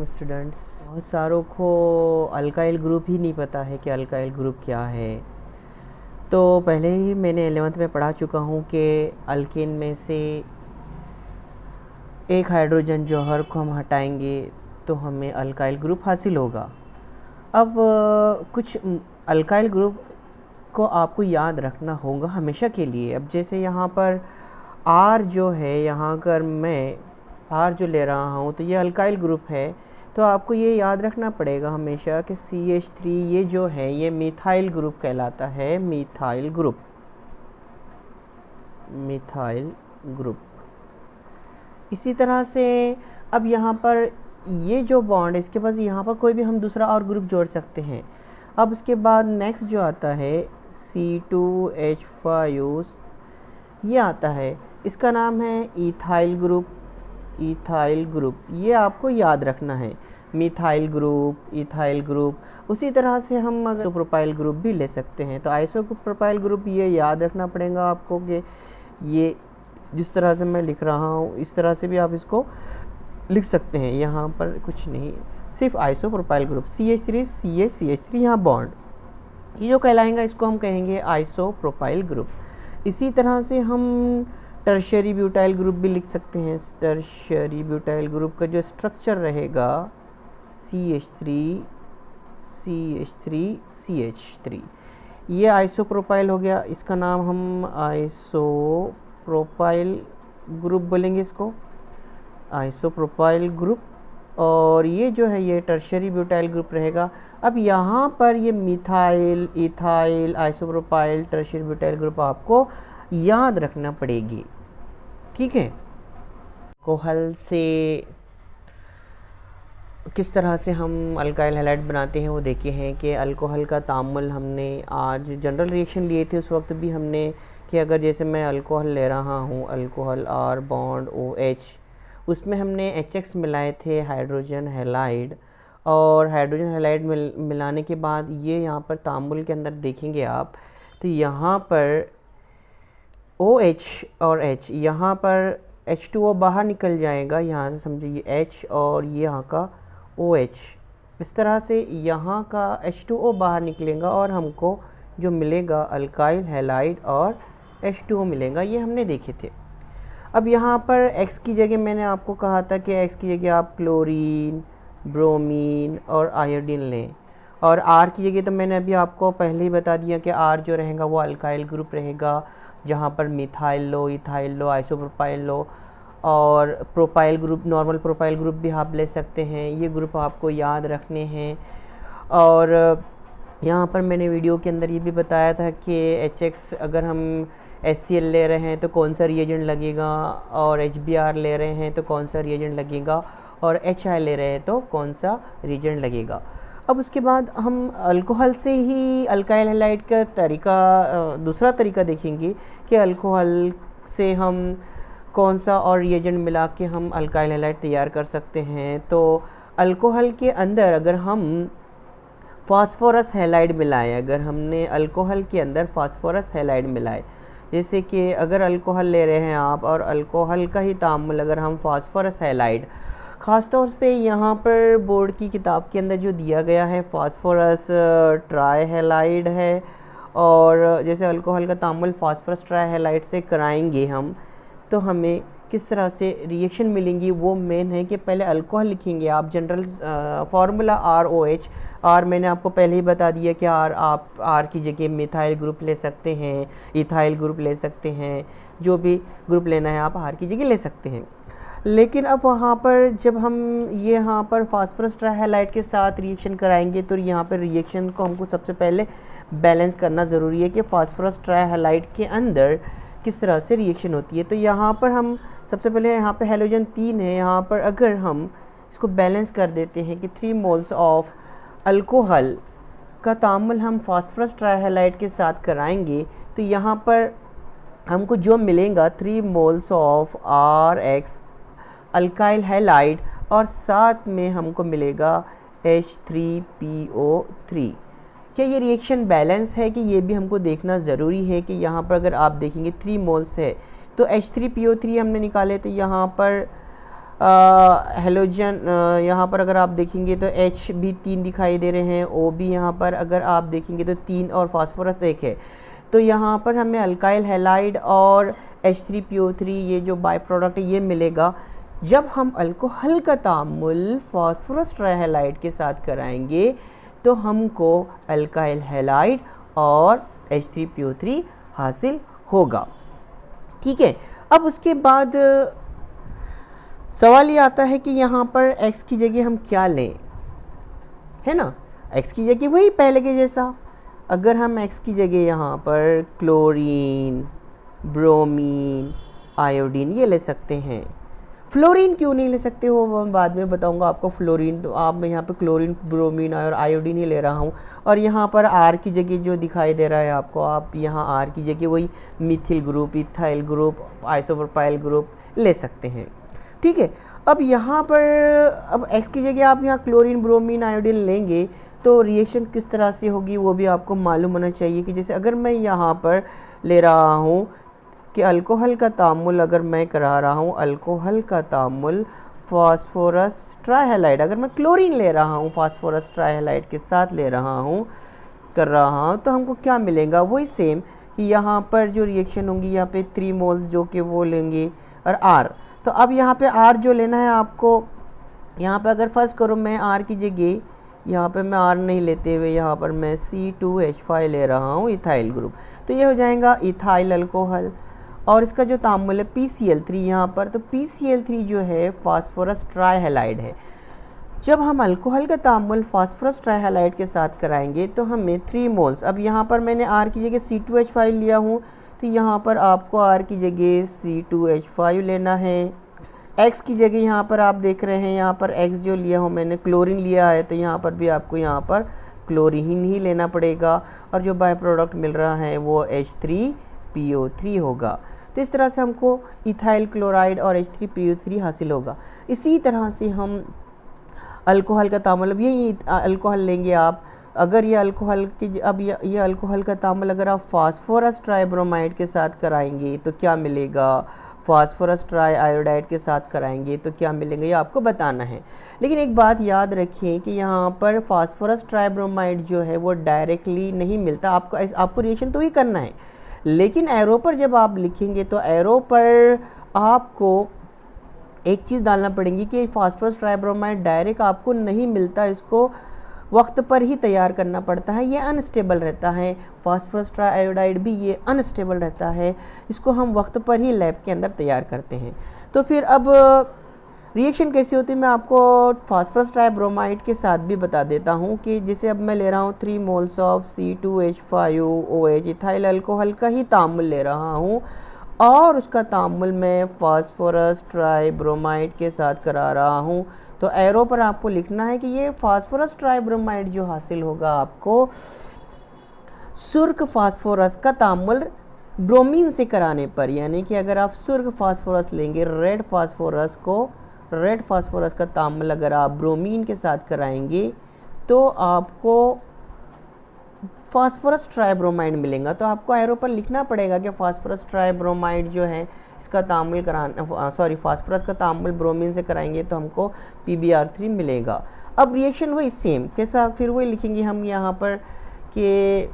Students, बहुत सारों को अल्काइल ग्रुप ही नहीं पता है कि अल्काइल ग्रुप क्या है। तो पहले ही मैंने 11th में पढ़ा चुका हूँ कि अल्केन में से एक हाइड्रोजन जौहर को हम हटाएंगे तो हमें अल्काइल ग्रुप हासिल होगा। अब कुछ अल्काइल ग्रुप को आपको याद रखना होगा हमेशा के लिए। अब जैसे यहाँ पर R जो है, यहाँ अगर मैं R जो ले रहा हूँ तो ये अल्काइल ग्रुप है, तो आपको ये याद रखना पड़ेगा हमेशा कि CH3 ये जो है ये मिथाइल ग्रुप कहलाता है। Methyl group, methyl group. इसी तरह से अब यहाँ पर ये जो बॉन्ड है इसके बाद यहाँ पर कोई भी हम दूसरा और ग्रुप जोड़ सकते हैं। अब उसके बाद नेक्स्ट जो आता है C2H5 ये आता है, इसका नाम है इथाइल ग्रुप। इथाइल ग्रुप ये आपको याद रखना है, मिथाइल ग्रुप, इथाइल ग्रुप। उसी तरह से हम आइसोप्रोपाइल ग्रुप भी ले सकते हैं। तो आइसोप्रोपाइल ग्रुप ये याद रखना पड़ेगा आपको कि ये जिस तरह से मैं लिख रहा हूँ इस तरह से भी आप इसको लिख सकते हैं। यहाँ पर कुछ नहीं, सिर्फ आइसोप्रोपाइल ग्रुप CH3 CH3 यहाँ बॉन्ड ये जो कहलाएगा इसको हम कहेंगे आइसोप्रोपाइल ग्रुप। इसी तरह से हम टर्शियरी ब्यूटाइल ग्रुप भी लिख सकते हैं। टर्शियरी ब्यूटाइल ग्रुप का जो स्ट्रक्चर रहेगा CH3 ये आइसोप्रोपाइल हो गया। इसका नाम हम आइसोप्रोपाइल ग्रुप बोलेंगे, इसको आइसोप्रोपाइल ग्रुप। और ये जो है ये टर्शियरी ब्यूटाइल ग्रुप रहेगा। अब यहाँ पर ये methyl, ethyl, isopropyl, tertiary butyl group आपको याद रखना पड़ेगी, ठीक है। अल्कोहल से किस तरह से हम अल्काइल हैलाइड बनाते हैं वो देखे हैं कि अल्कोहल का तामुल हमने आज जनरल रिएक्शन लिए थे, उस वक्त भी हमने कि अगर जैसे मैं अल्कोहल ले रहा हूँ, अल्कोहल R बॉन्ड OH, उसमें हमने HX मिलाए थे हाइड्रोजन हैलाइड। और हाइड्रोजन हैलाइड मिलाने के बाद ये यहाँ पर तामुल के अंदर देखेंगे आप तो यहाँ पर OH और H, यहाँ पर H2O बाहर निकल जाएगा, यहाँ से समझिए ये H और ये यहाँ का OH। इस तरह से यहाँ का H2O बाहर निकलेगा और हमको जो मिलेगा अल्काइल हैलाइड और H2O मिलेगा, ये हमने देखे थे। अब यहाँ पर X की जगह मैंने आपको कहा था कि X की जगह आप क्लोरीन, ब्रोमीन और आयोडीन लें। और R की जगह तो मैंने अभी आपको पहले ही बता दिया कि R जो रहेगा वो अल्काइल ग्रुप रहेगा, जहाँ पर मिथाइल लो, इथाइल लो, आइसोप्रोपाइल लो। और propyl group, normal propyl group भी आप ले सकते हैं। ये ग्रुप आपको याद रखने हैं। और यहाँ पर मैंने वीडियो के अंदर ये भी बताया था कि HX अगर हम HCl ले रहे हैं तो कौन सा रिएजेंट लगेगा, और HBr ले रहे हैं तो कौन सा रिएजेंट लगेगा, और HI ले रहे हैं तो कौन सा रिएजेंट लगेगा। अब उसके बाद हम अल्कोहल से ही अल्काइल हैलाइड का तरीका, दूसरा तरीका देखेंगे कि अल्कोहल से हम कौन सा और रिएजेंट मिला के हम अल्काइल हैलाइड तैयार कर सकते हैं। तो अल्कोहल के अंदर अगर हम फास्फोरस हैलाइड मिलाएं, अगर हमने अल्कोहल के अंदर फास्फोरस हैलाइड मिलाए, जैसे कि अगर अल्कोहल ले रहे हैं आप और अल्कोहल का ही तामुल अगर हम फास्फोरस हैलाइड, ख़ासतौर पे यहाँ पर बोर्ड की किताब के अंदर जो दिया गया है फास्फोरस ट्राई हैलाइड है, और जैसे अल्कोहल का तामुल फास्फोरस ट्राई हैलाइड से कराएंगे हम तो हमें किस तरह से रिएक्शन मिलेंगी वो मेन है कि पहले अल्कोहल लिखेंगे आप। जनरल फार्मूला ROH, R मैंने आपको पहले ही बता दिया कि आप R की जगह मिथाइल ग्रुप ले सकते हैं, इथाइल ग्रुप ले सकते हैं, जो भी ग्रुप लेना है आप R की जगह ले सकते हैं। लेकिन अब वहाँ पर जब हम ये यहाँ पर फास्फोरस ट्राइहैलाइड के साथ रिएक्शन कराएंगे तो यहाँ पर रिएक्शन को हमको सबसे पहले बैलेंस करना ज़रूरी है कि फास्फोरस ट्राइहैलाइड के अंदर किस तरह से रिएक्शन होती है। तो यहाँ पर हम सबसे पहले यहाँ पे हैलोजन 3 है, यहाँ पर अगर हम इसको बैलेंस कर देते हैं कि 3 मोल्स ऑफ अल्कोहल का तामुल हम फास्फोरस ट्राइहैलाइड के साथ कराएंगे तो यहाँ पर हमको जो मिलेगा 3 moles of RX alkyl halide और साथ में हमको मिलेगा H3PO3। क्या ये रिएक्शन बैलेंस है कि ये भी हमको देखना ज़रूरी है कि यहाँ पर अगर आप देखेंगे 3 मोल्स है तो H3PO3 हमने निकाले तो यहाँ पर हेलोजन यहाँ पर अगर आप देखेंगे तो H भी 3 दिखाई दे रहे हैं, O भी यहाँ पर अगर आप देखेंगे तो 3 और फास्फोरस 1 है। तो यहाँ पर हमें अल्काइल हैलाइड और H3PO3 ये जो बाय प्रोडक्ट है ये मिलेगा जब हम अल्कोहल का तामुल फास्फोरस ट्राइहैलाइड के साथ कराएंगे तो हमको अल्काइल हैलाइड और H3PO3 हासिल होगा। ठीक है, अब उसके बाद सवाल ये आता है कि यहाँ पर x की जगह हम क्या लें, है ना। x की जगह वही पहले के जैसा, अगर हम x की जगह यहाँ पर क्लोरीन, ब्रोमीन, आयोडीन ये ले सकते हैं। फ्लोरीन क्यों नहीं ले सकते हो मैं बाद में बताऊंगा आपको। फ्लोरीन तो आप मैं यहाँ पे क्लोरीन, ब्रोमीन और आयोडीन ही ले रहा हूँ। और यहाँ पर R की जगह जो दिखाई दे रहा है आपको, आप यहाँ R की जगह वही methyl group, ethyl group, isopropyl group ले सकते हैं। ठीक है, अब यहाँ पर अब x की जगह आप यहाँ क्लोरीन, ब्रोमीन, आयोडीन लेंगे तो रिएक्शन किस तरह से होगी वो भी आपको मालूम होना चाहिए। कि जैसे अगर मैं यहाँ पर ले रहा हूँ कि अल्कोहल का तामुल अगर मैं करा रहा हूँ, अल्कोहल का तामुल फास्फोरस ट्राइहैलाइड, अगर मैं क्लोरीन ले रहा हूँ फास्फोरस ट्राइहैलाइड के साथ ले रहा हूँ, कर रहा हूँ, तो हमको क्या मिलेगा वही सेम कि यहाँ पर जो रिएक्शन होंगी यहाँ पे 3 मोल्स जो कि वो लेंगे और R। तो अब यहाँ पे R जो लेना है आपको, यहाँ पे अगर फर्स्ट करो मैं R की जगह यहाँ पे मैं R नहीं लेते हुए यहाँ पर मैं C2H5 ले रहा हूँ, इथाइल ग्रुप, तो ये हो जाएगा इथाइल अल्कोहल। और इसका जो तामुल है PCl3 यहाँ पर, तो PCl3 जो है फास्फोरस ट्राइहैलाइड है। जब हम अल्कोहल का तामुल फास्फोरस ट्राइहैलाइड के साथ कराएंगे तो हमें 3 मोल्स, अब यहाँ पर मैंने R की जगह C2H5 लिया हूँ तो यहाँ पर आपको R की जगह C2H5 लेना है। X की जगह यहाँ पर आप देख रहे हैं, यहाँ पर X जो लिया हो मैंने क्लोरीन लिया है, तो यहाँ पर भी आपको यहाँ पर क्लोरीन ही लेना पड़ेगा और जो बाय प्रोडक्ट मिल रहा है वो H3PO3 होगा। तो इस तरह से हमको इथाइल क्लोराइड और H3PO3 हासिल होगा। इसी तरह से हम अल्कोहल का तामुल, अब यही अल्कोहल लेंगे आप, अगर ये अल्कोहल की अब ये अल्कोहल का तामुल अगर आप फास्फोरस ट्राइब्रोमाइड के साथ कराएंगे तो क्या मिलेगा, फास्फोरस ट्राई आयोडाइड के साथ कराएंगे तो क्या मिलेंगे, ये आपको बताना है। लेकिन एक बात याद रखिए कि यहाँ पर फास्फोरस ट्राइब्रोमाइड जो है वो डायरेक्टली नहीं मिलता, आपको रिएक्शन तो ही करना है। लेकिन एरो पर जब आप लिखेंगे तो एरो पर आपको एक चीज़ डालना पड़ेगी कि फास्फोरस ट्राइब्रोमाइड डायरेक्ट आपको नहीं मिलता, इसको वक्त पर ही तैयार करना पड़ता है, ये अनस्टेबल रहता है। फास्फोरस ट्राइआयोडाइड भी ये अनस्टेबल रहता है, इसको हम वक्त पर ही लैब के अंदर तैयार करते हैं। तो फिर अब रिएक्शन कैसी होती है मैं आपको फास्फोरस ट्राइब्रोमाइड के साथ भी बता देता हूँ कि जैसे अब मैं ले रहा हूँ 3 moles of C2H5OH ethyl alcohol का ही तामुल ले रहा हूँ और उसका तामुल मैं फास्फोरस ट्राइब्रोमाइड के साथ करा रहा हूँ। तो एरो पर आपको लिखना है कि ये फास्फोरस ट्राइब्रोमाइड जो हासिल होगा आपको सुर्ख फास्फोरस का तामुल ब्रोमीन से कराने पर, यानी कि अगर आप सुर्ख फास्फोरस लेंगे, रेड फास्फोरस का तामुल अगर आप ब्रोमीन के साथ कराएंगे तो आपको फास्फोरस ट्राइब्रोमाइड मिलेगा। तो आपको एरो पर लिखना पड़ेगा कि फास्फोरस ट्राइब्रोमाइड जो है इसका तामुल फास्फोरस का तामुल ब्रोमीन से कराएंगे तो हमको PbR3 मिलेगा। अब रिएक्शन वही सेम कैसा, फिर वही लिखेंगे हम यहाँ पर कि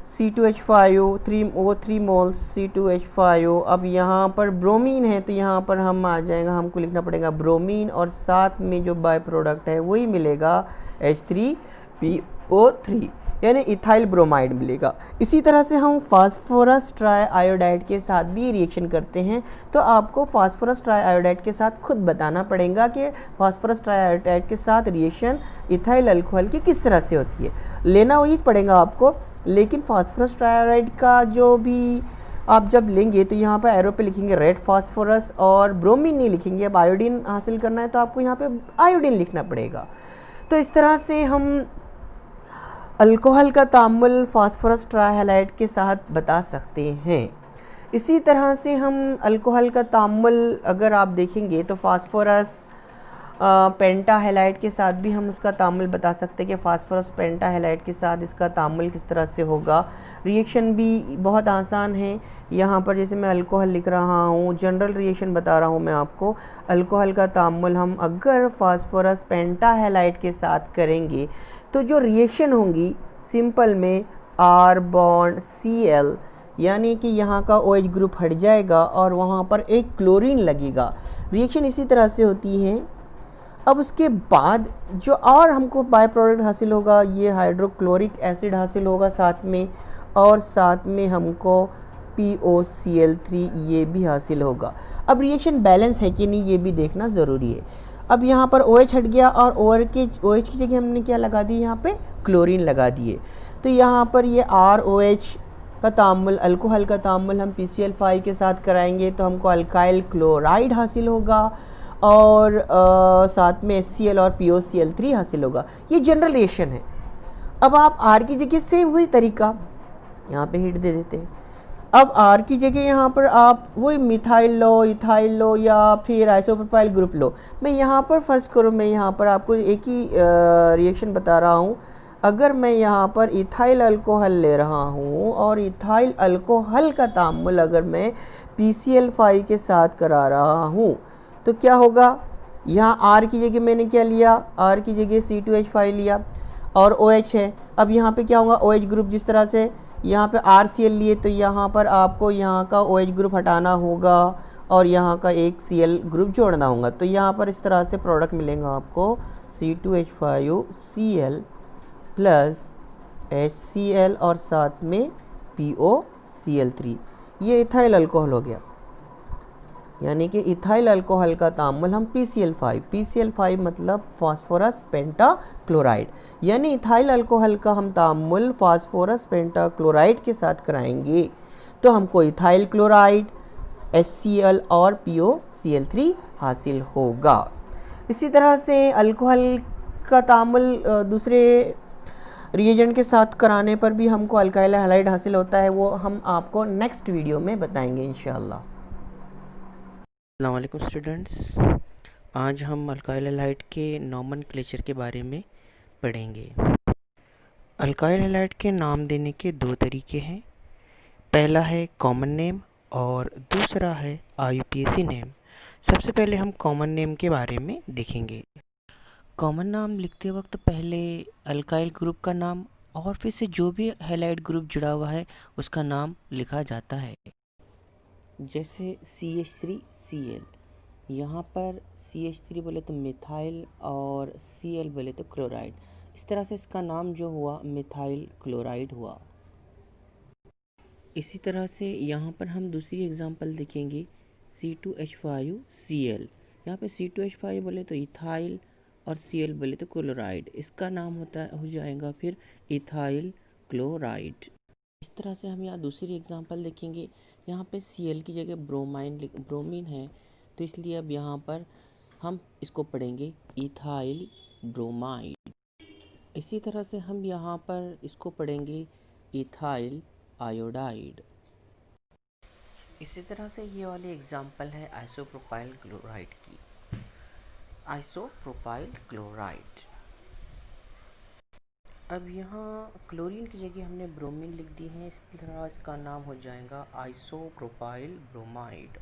C2H5 3 मोल्स C2H5। अब यहाँ पर ब्रोमीन है तो यहाँ पर हम आ जाएगा, हमको लिखना पड़ेगा ब्रोमीन और साथ में जो बाय प्रोडक्ट है वही मिलेगा H3PO3 यानी इथाइल ब्रोमाइड मिलेगा। इसी तरह से हम फास्फोरस ट्राइआयोडाइड के साथ भी रिएक्शन करते हैं, तो आपको फास्फोरस ट्राइआयोडाइड के साथ खुद बताना पड़ेगा कि फास्फोरस ट्राइआयोडाइड के साथ रिएक्शन इथाइल अल्कोहल की किस तरह से होती है, लेना वही पड़ेगा आपको। लेकिन फास्फोरस ट्राइआयोडाइड का जो भी आप जब लेंगे तो यहाँ पर एरो पे लिखेंगे रेड फास्फोरस और ब्रोमीन नहीं लिखेंगे। अब आयोडीन हासिल करना है तो आपको यहाँ पे आयोडीन लिखना पड़ेगा। तो इस तरह से हम अल्कोहल का तामुल फास्फोरस ट्राइहैलाइड के साथ बता सकते हैं। इसी तरह से हम अल्कोहल का तामुल अगर आप देखेंगे तो फास्फोरस पेंटाहैलाइड के साथ भी हम उसका तामुल बता सकते हैं कि फास्फोरस पेंटाहैलाइड के साथ इसका तामुल किस तरह से होगा। रिएक्शन भी बहुत आसान है। यहाँ पर जैसे मैं अल्कोहल लिख रहा हूँ, जनरल रिएक्शन बता रहा हूँ मैं आपको। अल्कोहल का तामुल हम अगर फास्फोरस पेंटाहेलाइड के साथ करेंगे तो जो रिएक्शन होंगी सिंपल में R बॉन्ड Cl, यानी कि यहाँ का OH ग्रुप हट जाएगा और वहाँ पर एक क्लोरीन लगेगा। रिएक्शन इसी तरह से होती है। अब उसके बाद जो और हमको बाय प्रोडक्ट हासिल होगा, ये हाइड्रोक्लोरिक एसिड हासिल होगा साथ में, और साथ में हमको POCl3 ये भी हासिल होगा। अब रिएक्शन बैलेंस है कि नहीं ये भी देखना ज़रूरी है। अब यहाँ पर OH हट गया और OH की जगह हमने क्या लगा दी, यहाँ पे क्लोरीन लगा दिए। तो यहाँ पर ये ROH का तामुल, अल्कोहल का तामुल हम PCl5 के साथ कराएंगे तो हमको अल्काइल क्लोराइड हासिल होगा और साथ में HCl और POCl3 हासिल होगा। ये जनरल रिएक्शन है। अब आप R की जगह सेम वही तरीका यहाँ पे हिट दे देते हैं। अब R की जगह यहाँ पर आप वही मिथाइल लो, इथाइल लो या फिर आइसोप्रोपाइल ग्रुप लो। मैं यहाँ पर फर्स्ट करूँ, मैं यहाँ पर आपको एक ही रिएक्शन बता रहा हूँ। अगर मैं यहाँ पर इथाइल अल्कोहल ले रहा हूँ और इथाइल अल्कोहल का तामुल अगर मैं PCl5 के साथ करा रहा हूँ तो क्या होगा, यहाँ R की जगह मैंने क्या लिया, R की जगह C2H5 लिया और OH है। अब यहाँ पे क्या होगा, OH ग्रुप जिस तरह से यहाँ पे RCl लिए तो यहाँ पर आपको यहाँ का OH ग्रुप हटाना होगा और यहाँ का एक Cl ग्रुप जोड़ना होगा। तो यहाँ पर इस तरह से प्रोडक्ट मिलेगा आपको C2H5Cl प्लस HCl और साथ में POCl3। ये इथाइल अल्कोहल हो गया, यानी कि इथाइल अल्कोहल का तामुल हम PCl5 मतलब फास्फोरस पेंटाक्लोराइड, यानी इथाइल अल्कोहल का हम तामुल फास्फोरस पेंटाक्लोराइड के साथ कराएंगे तो हमको इथाइल क्लोराइड, HCl और POCl3 हासिल होगा। इसी तरह से अल्कोहल का तामुल दूसरे रिएजेंट के साथ कराने पर भी हमको अल्काइल हैलाइड हासिल होता है, वो हम आपको नेक्स्ट वीडियो में बताएंगे इंशाअल्लाह। अस्सलाम वालेकुम स्टूडेंट्स, आज हम अल्काइल हैलाइड के नोमेनक्लेचर के बारे में पढ़ेंगे। अल्काइल हैलाइड के नाम देने के दो तरीके हैं। पहला है कॉमन नेम और दूसरा है IUPAC नेम। सबसे पहले हम कॉमन नेम के बारे में देखेंगे। कॉमन नाम लिखते वक्त पहले अल्काइल ग्रुप का नाम और फिर से जो भी हैलाइड ग्रुप जुड़ा हुआ है उसका नाम लिखा जाता है। जैसे CH3Cl, यहाँ पर CH3 बोले तो मिथाइल और Cl बोले तो क्लोराइड। इस तरह से इसका नाम जो हुआ मिथाइल क्लोराइड हुआ। इसी तरह से यहाँ पर हम दूसरी एग्जांपल देखेंगे C2H5Cl। यहाँ पे C2H5 बोले तो इथाइल और Cl बोले तो क्लोराइड, इसका नाम हो जाएगा फिर इथाइल क्लोराइड। इस तरह से हम यहाँ दूसरी एग्जांपल देखेंगे। यहाँ पे Cl की जगह ब्रोमीन है तो इसलिए अब यहाँ पर हम इसको पढ़ेंगे इथाइल ब्रोमाइड। इसी तरह से हम यहाँ पर इसको पढ़ेंगे इथाइल आयोडाइड। इसी तरह से ये वाली एग्जांपल है आइसोप्रोपाइल क्लोराइड की, आइसोप्रोपाइल क्लोराइड। अब यहाँ क्लोरीन की जगह हमने ब्रोमीन लिख दी है, इस तरह इसका नाम हो जाएगा आइसोप्रोपाइल ब्रोमाइड।